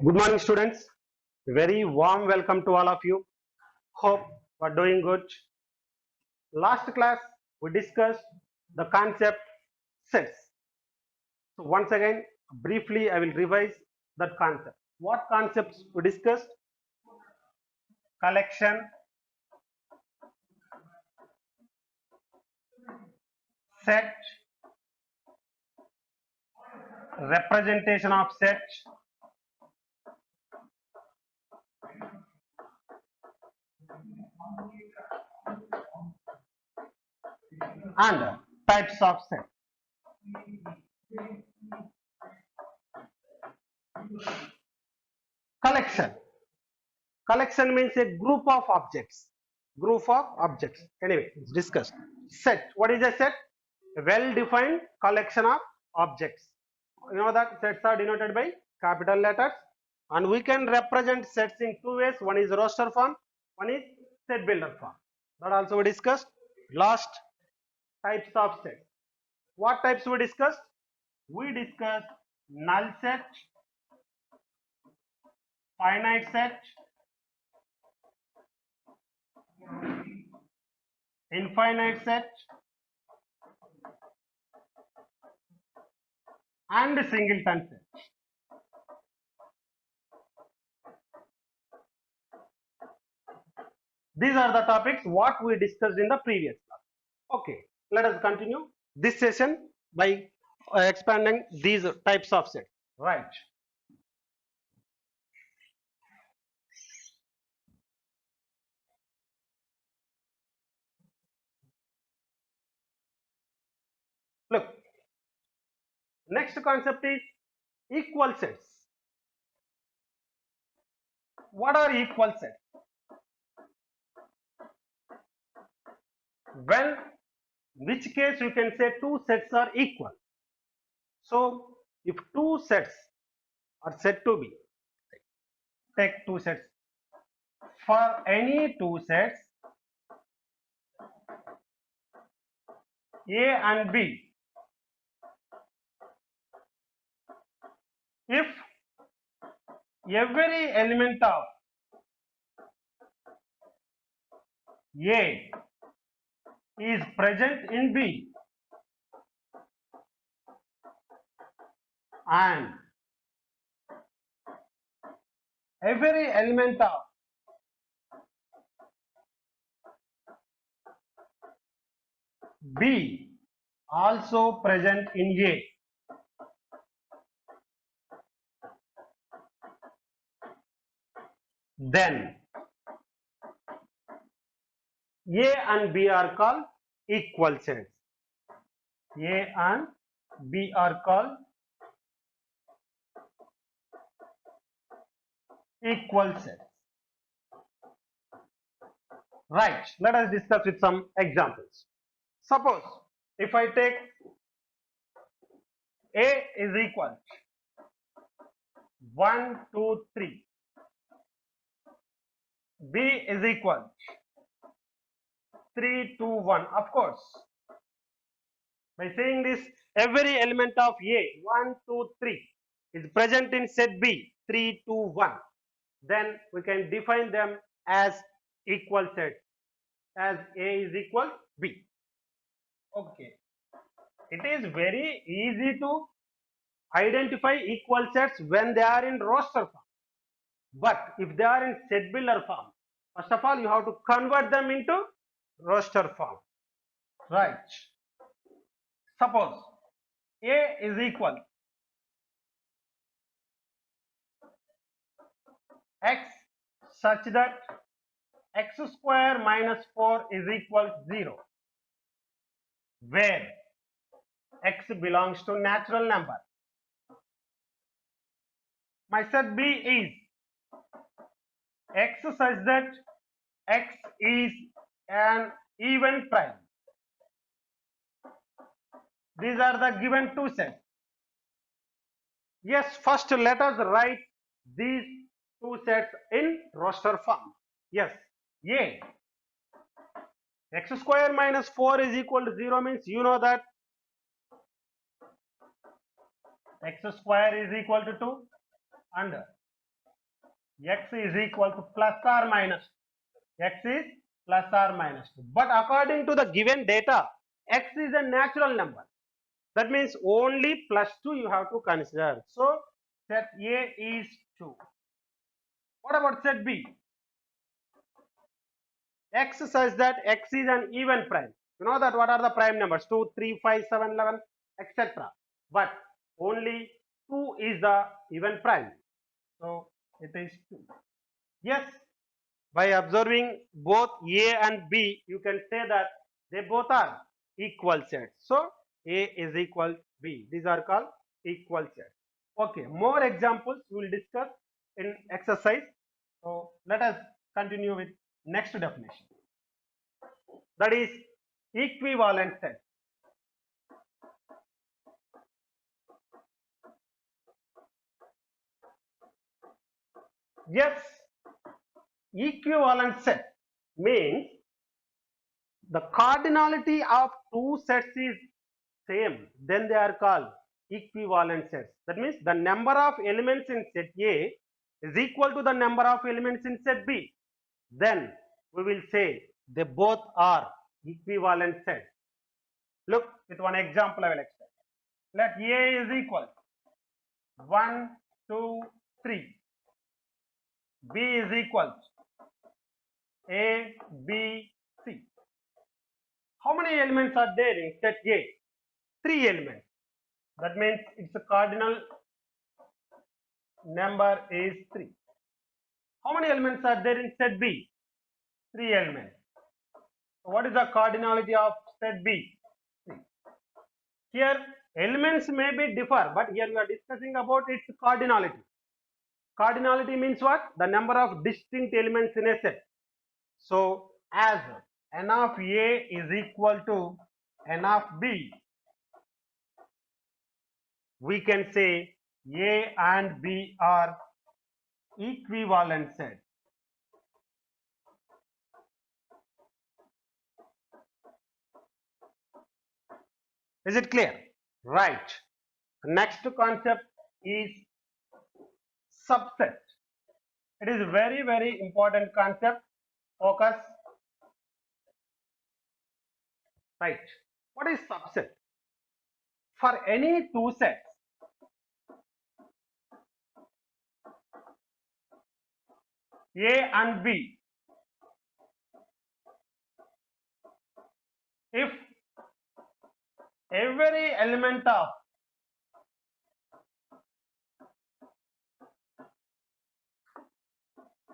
Good morning, students. Very warm welcome to all of you. Hope you are doing good. Last class, we discussed the concept sets. So, once again, briefly, I will revise that concept. What concepts we discussed? Collection, set, representation of set, and types of set. Collection. Collection means a group of objects. Group of objects. Anyway, it's discussed. Set. What is a set? A well-defined collection of objects. You know that sets are denoted by capital letters, and we can represent sets in two ways. One is roster form, one is set builder form. That also we discussed. Last, types of sets. What types we discussed? We discussed null set, finite set, infinite set, and singleton set. These are the topics what we discussed in the previous class. Okay, let us continue this session by expanding these types of sets. Right. Look, next concept is equal sets. What are equal sets? Well, in which case you can say two sets are equal. So, if two sets are said to be, take two sets. For any two sets, A and B, if every element of A is present in B and every element of B also present in A, then A and B are called equal sets. A and B are called equal sets. Right, let us discuss with some examples. Suppose if I take A is equal 1, 2, 3, B is equal 3, 2, 1. Of course, by saying this, every element of A 1, 2, 3 is present in set B 3, 2, 1. Then we can define them as equal sets, as A is equal B. Okay, it is very easy to identify equal sets when they are in roster form. But if they are in set builder form, first of all you have to convert them into roster form. Right. Suppose A is equal x such that x square minus 4 is equal 0, where x belongs to natural number. My set B is x such that x is an even prime. These are the given two sets. Yes, first let us write these two sets in roster form. Yes, A x square minus 4 is equal to 0 means you know that x square is equal to 2 and x is equal to plus or minus. X is plus or minus 2. But according to the given data, x is a natural number. That means only plus 2 you have to consider. So set A is 2. What about set B? X such that x is an even prime. You know that what are the prime numbers? 2, 3, 5, 7, 11, etc. But only 2 is the even prime. So it is 2. Yes, by observing both A and B, you can say that they both are equal sets. So A is equal B. These are called equal sets. Okay, more examples we will discuss in exercise. So let us continue with next definition. That is equivalent set. Yes, equivalent set means the cardinality of two sets is same, then they are called equivalent sets. That means the number of elements in set A is equal to the number of elements in set B. Then we will say they both are equivalent sets. Look, with one example I will explain. Let A is equal 1, 2, 3. B is equal A, B, C. How many elements are there in set A? 3 elements. That means its cardinal number is 3. How many elements are there in set B? 3 elements. So what is the cardinality of set B? 3. Here elements may be differ, but here we are discussing about its cardinality. Cardinality means what? The number of distinct elements in a set. So as n of A is equal to n of B, we can say A and B are equivalent sets. Is it clear? Right. Next concept is subset. It is very, very important concept. Focus. Right. What is subset? For any two sets, A and B, if every element of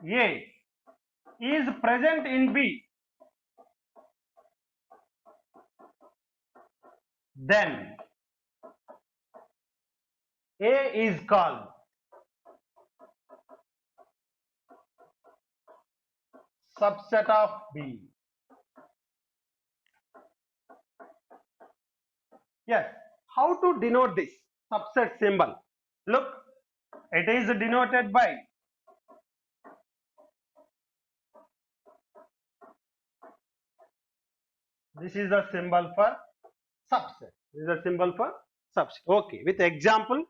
A is present in B, then A is called subset of B. Yes, how to denote this subset symbol? Look, it is denoted by this is the symbol for subset. This is the symbol for subset. Okay, with example,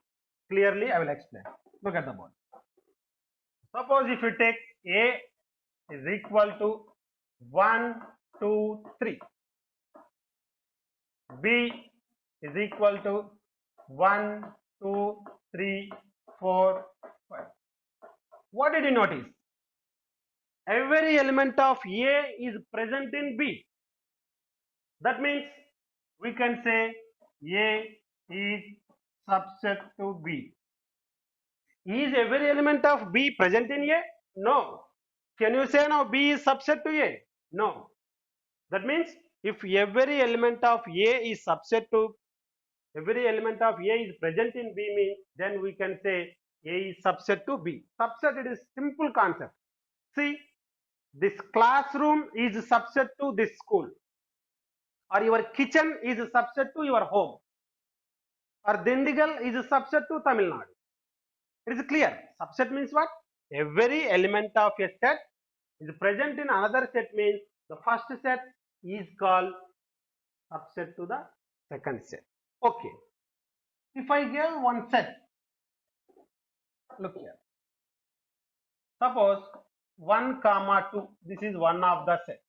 clearly I will explain. Look at the board. Suppose if you take A is equal to 1, 2, 3. B is equal to 1, 2, 3, 4, 5. What did you notice? Every element of A is present in B. That means we can say A is subset to B. Is every element of B present in A? No. Can you say now B is subset to A? No. That means if every element of A is subset to, every element of A is present in B means, then we can say A is subset to B. Subset, it is simple concept. See, this classroom is subset to this school, or your kitchen is subset to your home, or Dindigal is subset to Tamil Nadu. It is clear. Subset means what? Every element of a set is present in another set means the first set is called subset to the second set. Okay. If I give one set, look here. Suppose 1 comma 2, this is one of the set.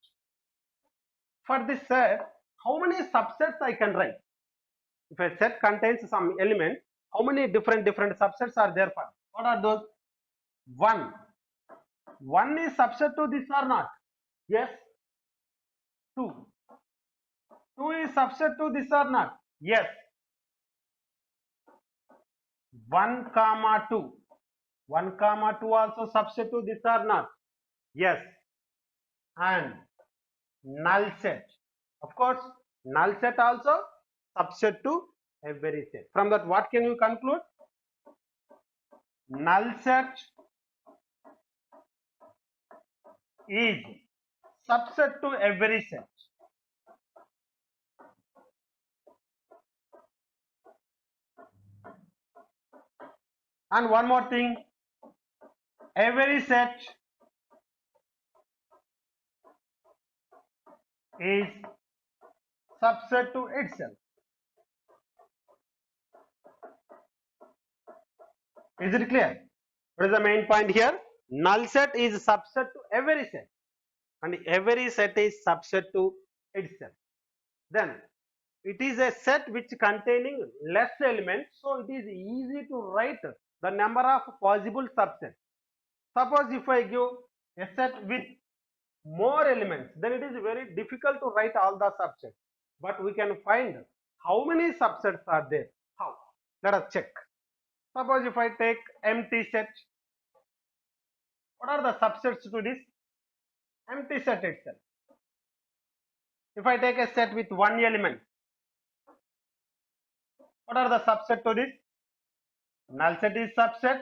For this set, how many subsets I can write? If a set contains some element, how many different subsets are there for? What are those? 1. 1 is subset to this or not? Yes. 2. 2 is subset to this or not? Yes. 1 comma 2. 1 comma 2 also subset to this or not? Yes. And null set. Of course, null set also subset to every set. From that, what can you conclude? Null set is subset to every set. And one more thing, every set is subset to itself. Is it clear? What is the main point here? Null set is subset to every set, and every set is subset to itself. Then it is a set which containing less elements, so it is easy to write the number of possible subsets. Suppose if I give a set with more elements, then it is very difficult to write all the subsets. But we can find how many subsets are there. How? Let us check. Suppose if I take empty set, what are the subsets to this empty set itself? If I take a set with one element, what are the subsets to this? Null set is subset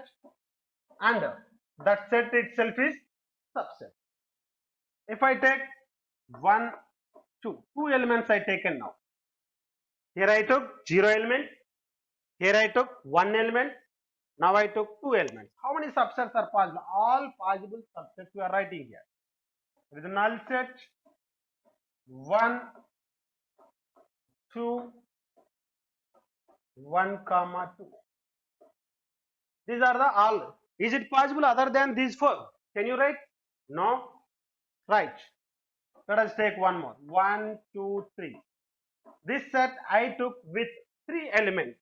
and that set itself is subset. If I take 1, 2 elements I taken now. Here I took 0 element, here I took 1 element, now I took 2 elements. How many subsets are possible? All possible subsets we are writing here. There is a null set 1, 2, 1 comma 2. These are the all. Is it possible other than these 4? Can you write? No. Right. Let us take one more. 1, 2, 3. This set I took with 3 elements.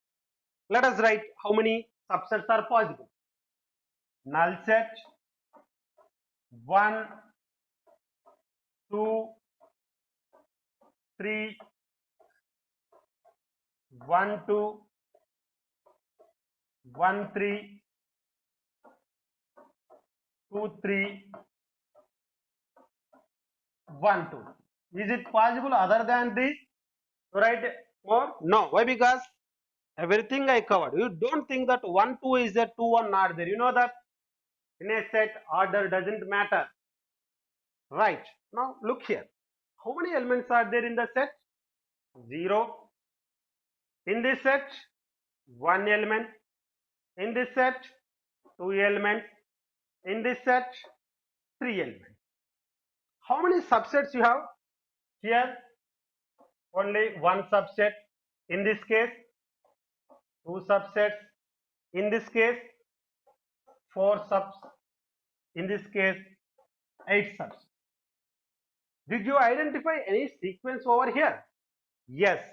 Let us write how many subsets are possible. Null set 1, 2, 3, 1, 2, 1, 3, 2, 3, 1, 2. Is it possible other than this to write more? No. Why? Because everything I covered. You don't think that 1, 2 is there, 2, 1 not there. You know that in a set order doesn't matter. Right. Now look here. How many elements are there in the set? 0. In this set, 1 element. In this set, 2 elements. In this set, 3 elements. How many subsets you have? Here, only one subset. In this case, 2 subsets. In this case, 4 subs. In this case, 8 subs. Did you identify any sequence over here? Yes.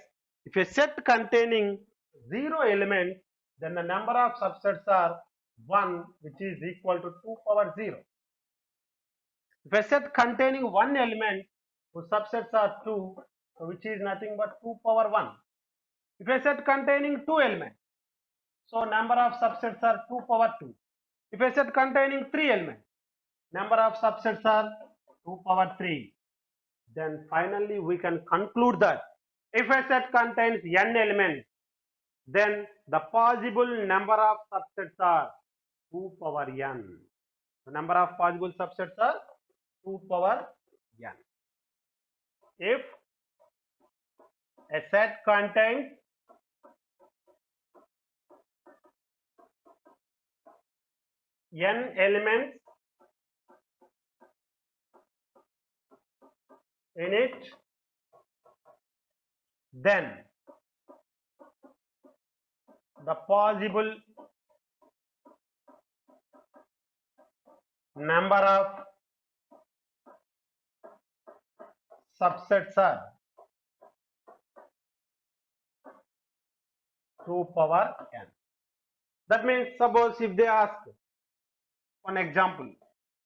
If a set containing 0 elements, then the number of subsets are 1, which is equal to 2 power 0. If a set containing 1 element, whose subsets are 2, which is nothing but 2 power 1. If a set containing 2 elements, so number of subsets are 2 power 2. If a set containing 3 elements, number of subsets are 2 power 3. Then finally we can conclude that if a set contains n elements, then the possible number of subsets are 2 power n. The number of possible subsets are 2 power n. If a set contains n elements in it, then the possible number of subsets are 2 power n. That means, suppose if they ask one example,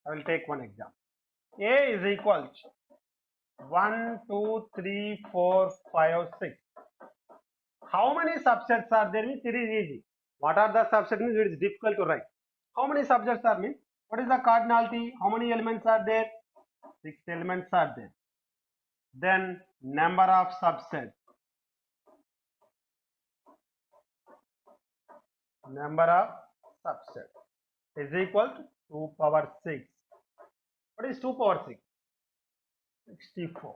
I will take one example. A is equal to 1, 2, 3, 4, 5, 6. How many subsets are there means it is easy. What are the subsets means it is difficult to write. How many subsets are means what is the cardinality? How many elements are there? 6 elements are there. Then number of subsets. Number of subsets is equal to 2 power 6. What is 2 power 6? 64.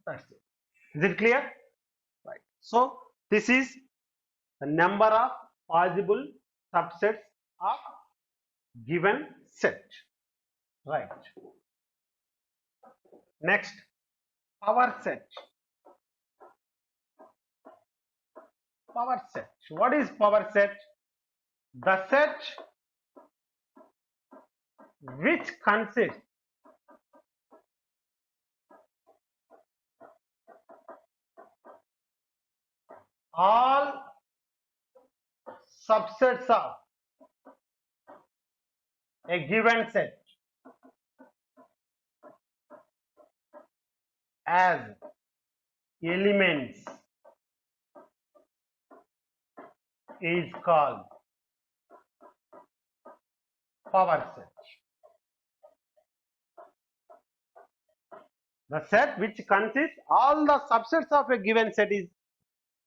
That's it. Is it clear? Right. So this is the number of possible subsets of given set. Right. Next, power set. Power set. What is power set? The set which consists all subsets of a given set as elements is called power set. The set which consists all the subsets of a given set is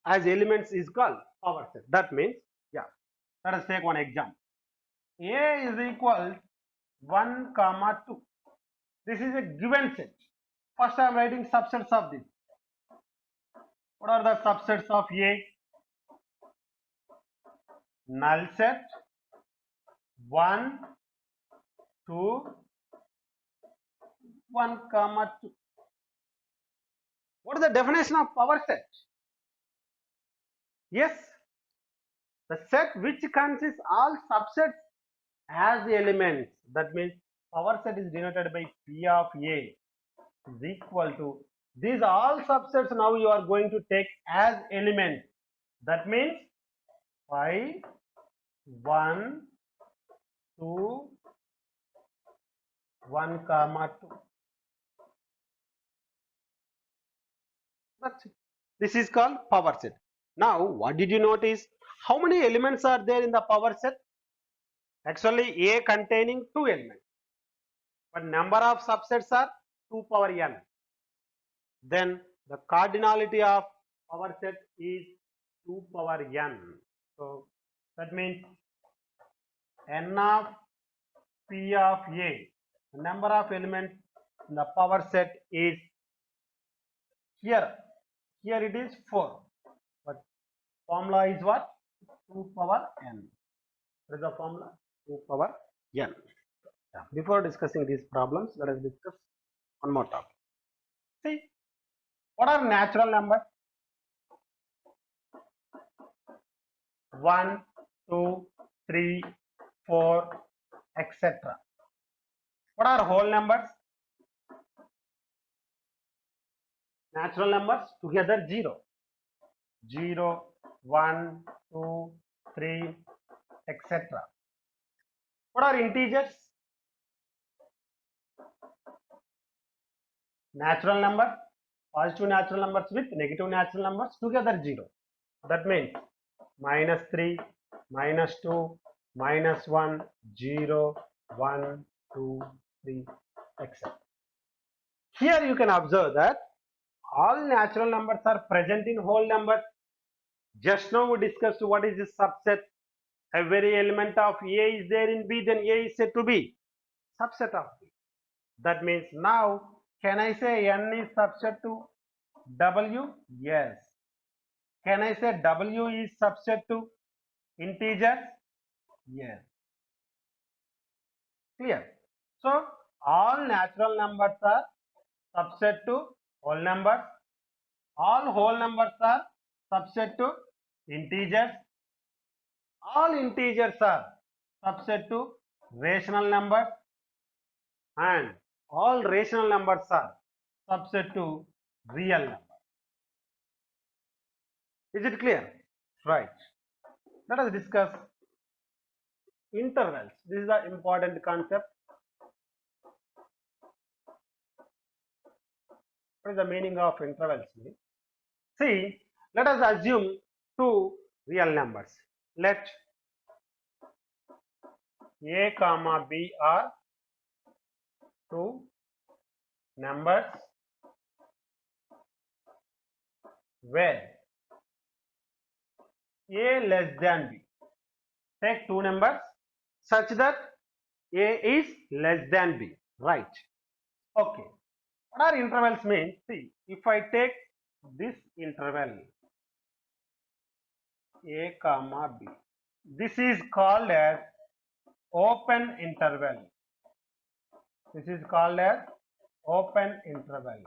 as elements is called power set. That means, yeah, let us take one example. A is equal 1, 2. This is a given set. First I am writing subsets of this. What are the subsets of A? Null set 1, 2, 1, 2. What is the definition of power set? Yes, the set which consists all subsets as elements. That means power set is denoted by P of A is equal to these all subsets. Now you are going to take as elements. That means 5, 1, 2, 1, 2. That's it. This is called power set. Now, what did you notice? How many elements are there in the power set? Actually, A containing 2 elements, but number of subsets are 2 power n. Then the cardinality of power set is 2 power n. So that means n of P of A, the number of elements in the power set is here it is 4, but formula is what? 2 power n. What is the formula? 2 power n. Yeah. Before discussing these problems, let us discuss one more topic. See, what are natural numbers? 1, 2, 3, 4, etc. What are whole numbers? Natural numbers together 0. 0, 1, 2, 3, etc. What are integers? Natural numbers, positive natural numbers with negative natural numbers together 0. That means -3, -2, -1, 0, 1, 2, 3, etc. Here you can observe that all natural numbers are present in whole numbers. Just now we discussed what is this subset. Every element of A is there in B, then A is said to be subset of B. That means now, can I say N is subset to W? Yes. Can I say W is subset to integers? Yes. Clear? So, all natural numbers are subset to whole numbers. All whole numbers are subset to integers. All integers are subset to rational numbers, and all rational numbers are subset to real number. Is it clear? Right. Let us discuss intervals. This is the important concept. What is the meaning of intervals? See, let us assume two real numbers. Let A comma B are two numbers where A less than B. Take two numbers such that A is less than B. Right. Okay. What are intervals mean? See, if I take this interval A comma B, this is called as open interval. This is called as open interval.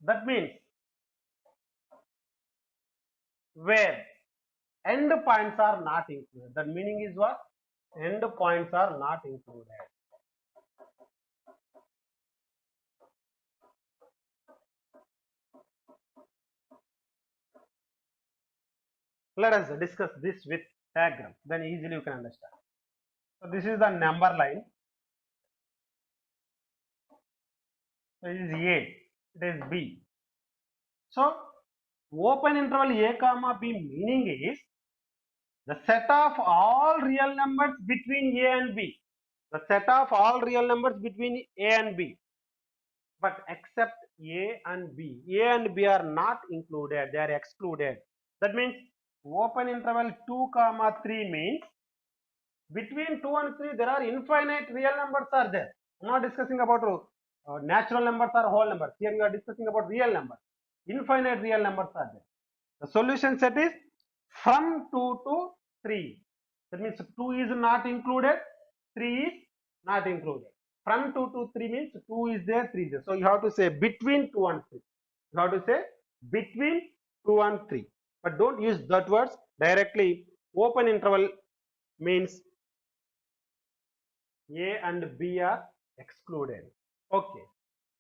That means where end points are not included. That meaning is what? End points are not included. Let us discuss this with diagram, then easily you can understand. So this is the number line. So it is A, it is B. So open interval A comma B meaning is the set of all real numbers between A and B. The set of all real numbers between A and B. But except A and B. A and B are not included, they are excluded. That means open interval 2 comma 3 means between 2 and 3 there are infinite real numbers are there. I'm not discussing about natural numbers or whole numbers. Here we are discussing about real numbers. Infinite real numbers are there. The solution set is from 2 to 3. That means 2 is not included, 3 is not included. From 2 to 3 means 2 is there, 3 is there. So you have to say between 2 and 3. You have to say between 2 and 3. But don't use that words directly. Open interval means A and B are excluded. Okay.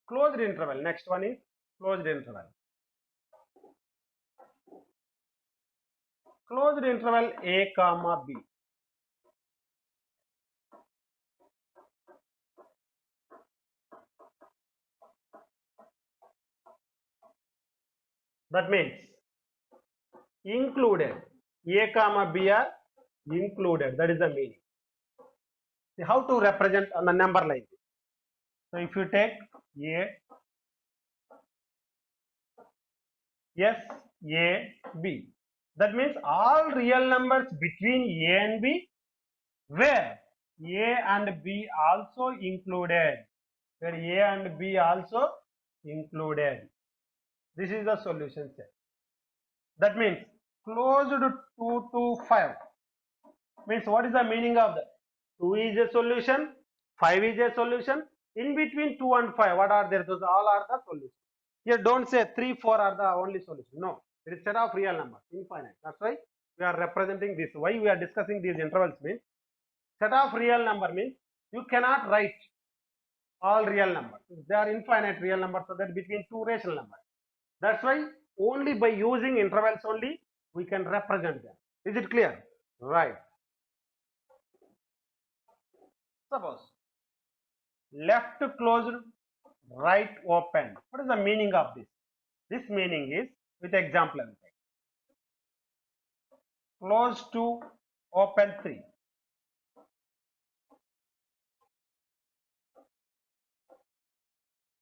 Closed interval. Next one is closed interval. Closed interval A comma B. That means included. A comma B are included. That is the meaning. See how to represent on the number line. So if you take A, S, A, B. That means all real numbers between A and B where A and B also included. Where A and B also included. This is the solution set. That means closed 2 to 5 means what is the meaning of that? 2 is a solution, 5 is a solution. In between 2 and 5, what are there? Those all are the solutions. Here don't say 3, 4 are the only solution. No, it is set of real numbers, infinite. That's why we are representing this. Why we are discussing these intervals means set of real number means you cannot write all real numbers. They are infinite real numbers, so that between two rational numbers. That's why only by using intervals only we can represent them. Is it clear? Right. Suppose left closed, right open. What is the meaning of this? This meaning is with example. Close 2, open 3.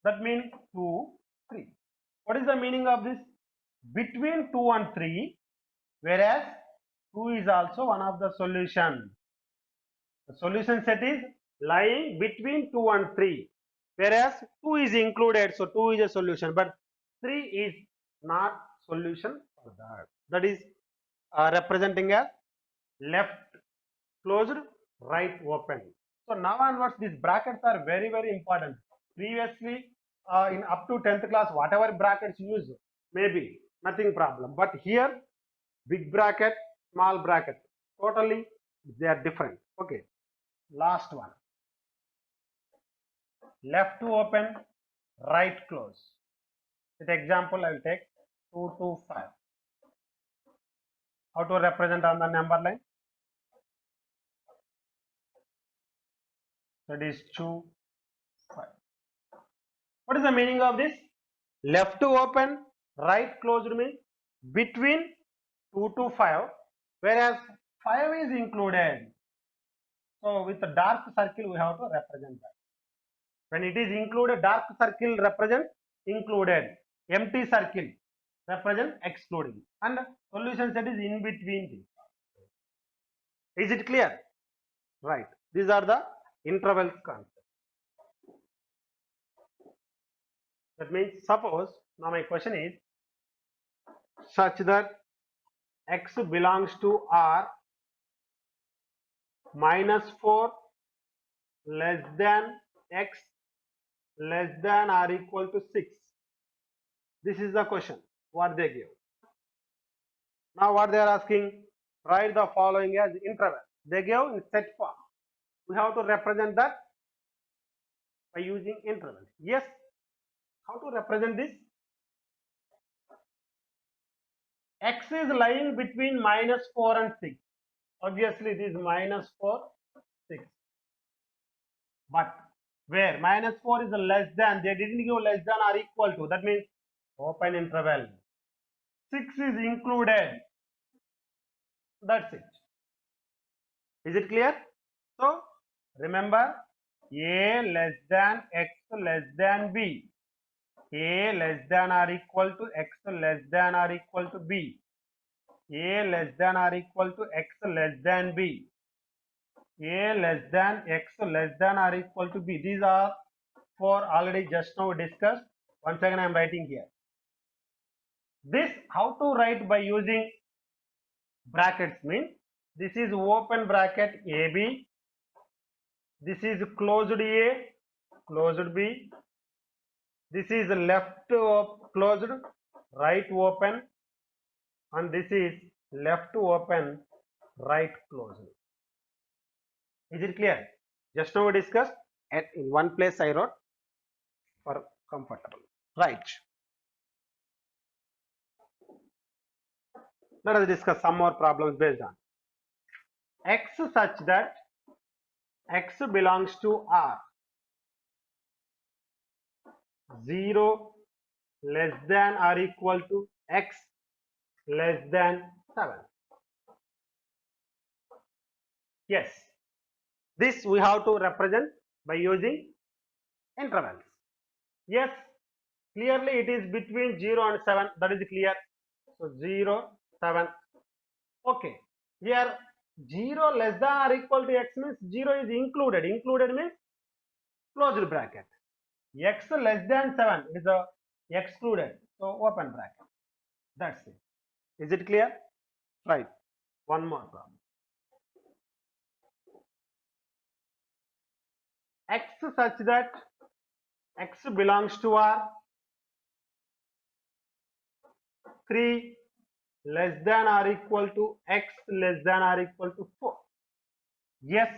That means 2, 3. What is the meaning of this? Between 2 and 3, whereas 2 is also one of the solution. The solution set is lying between 2 and 3, whereas 2 is included, so 2 is a solution, but 3 is not solution for that. That is representing as left closed, right open. So now onwards these brackets are very important. Previously in up to 10th class whatever brackets used maybe nothing problem, but here big bracket, small bracket, totally they are different. Okay, last one. Left to open, right close. With example, I will take 2 to 5. How to represent on the number line? That is 2, 5. What is the meaning of this? Left to open, right closed means between 2 to 5, whereas 5 is included. So with the dark circle we have to represent that. When it is included, dark circle represent included, empty circle represent excluding, and solution set is in between these. Is it clear? Right. These are the intervals concept. That means suppose now my question is such that x belongs to R minus 4 less than x less than or equal to 6. This is the question what they give. Now what they are asking, write the following as interval. They give in set form. We have to represent that by using intervals. Yes. How to represent this? X is lying between minus 4 and 6. Obviously this is minus 4, 6. But where minus 4 is a less than, they didn't give less than or equal to. That means open interval. 6 is included. That's it. Is it clear? So remember, A less than X less than B. A less than or equal to X less than or equal to B. A less than or equal to X less than B. A less than X less than or equal to B. These are four already just now discussed. Once again I am writing here. This how to write by using brackets means this is open bracket AB. This is closed A, closed B. This is left closed, right open, and this is left open, right closed. Is it clear? Just now we discussed at in one place I wrote for comfortable. Right. Let us discuss some more problems based on X such that X belongs to R. 0 less than or equal to X less than 7. Yes, this we have to represent by using intervals. Yes, clearly it is between 0 and 7, that is clear. So 0, 7. Okay, here 0 less than or equal to X means 0 is included. Included means closed bracket. X less than 7 is a excluded, so open bracket. That's it. Is it clear? Right. One more problem. X such that X belongs to R. 3 less than or equal to X less than or equal to 4. Yes.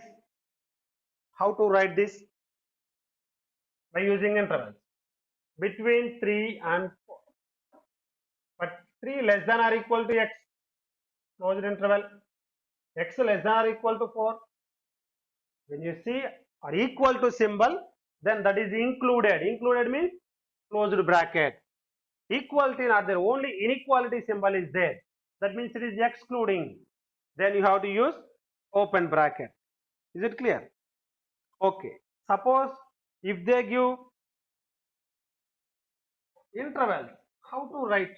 How to write this? By using intervals between 3 and 4. But 3 less than or equal to X, closed interval. X less than or equal to 4. When you see or equal to symbol, then that is included. Included means closed bracket. Equality not there, only inequality symbol is there. That means it is excluding. Then you have to use open bracket. Is it clear? Okay. Suppose if they give intervals, how to write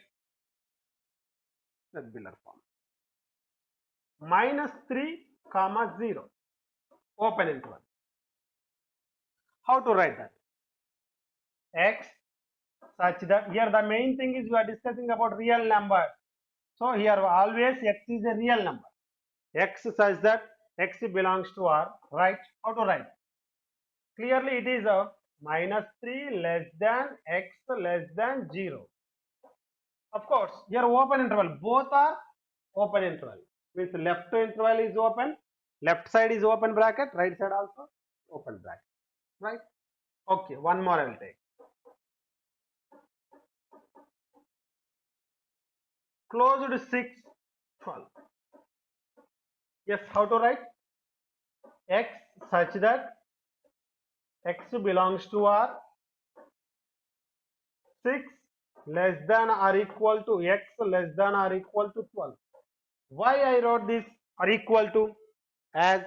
tabular form? -3, 0. Open interval. How to write that? X such that here the main thing is we are discussing about real number. So here always X is a real number. X such that X belongs to R. Right? How to write? Clearly it is a -3 less than X less than 0. Of course, here open interval. Both are open interval. Means left interval is open, Left side is open bracket, right side also open bracket, right? Okay, one more I will take. Closed 6, 12. Yes, how to write? X such that X belongs to R, 6 less than or equal to X less than or equal to 12. Why I wrote this or equal to? As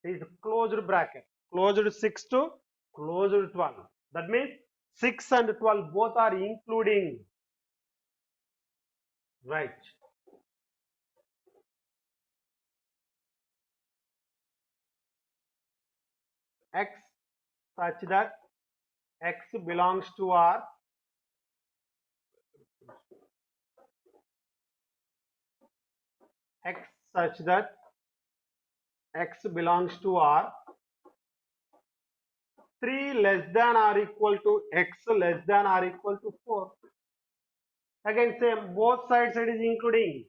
is closed bracket, closed 6 to closed 12. That means 6 and 12 both are including, right? X such that X belongs to R, X such that X belongs to R, 3 less than or equal to X less than or equal to 4. Again same, both sides it is including.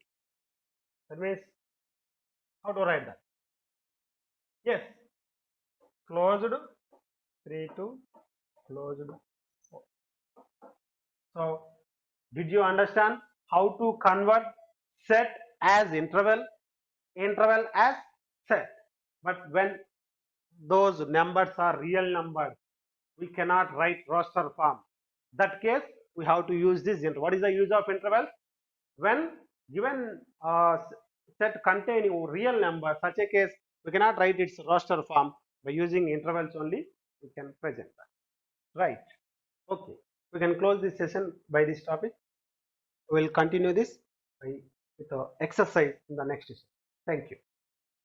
That means how to write that? Yes, closed 3 to closed 4. So did you understand how to convert set as interval, interval as set? But when those numbers are real numbers, we cannot write roster form. That case, we have to use this interval. What is the use of interval? When given set containing real number, such a case, we cannot write its roster form. By using intervals only, we can present that. Right. Okay. We can close this session by this topic. We will continue this with the exercise in the next session. Thank you.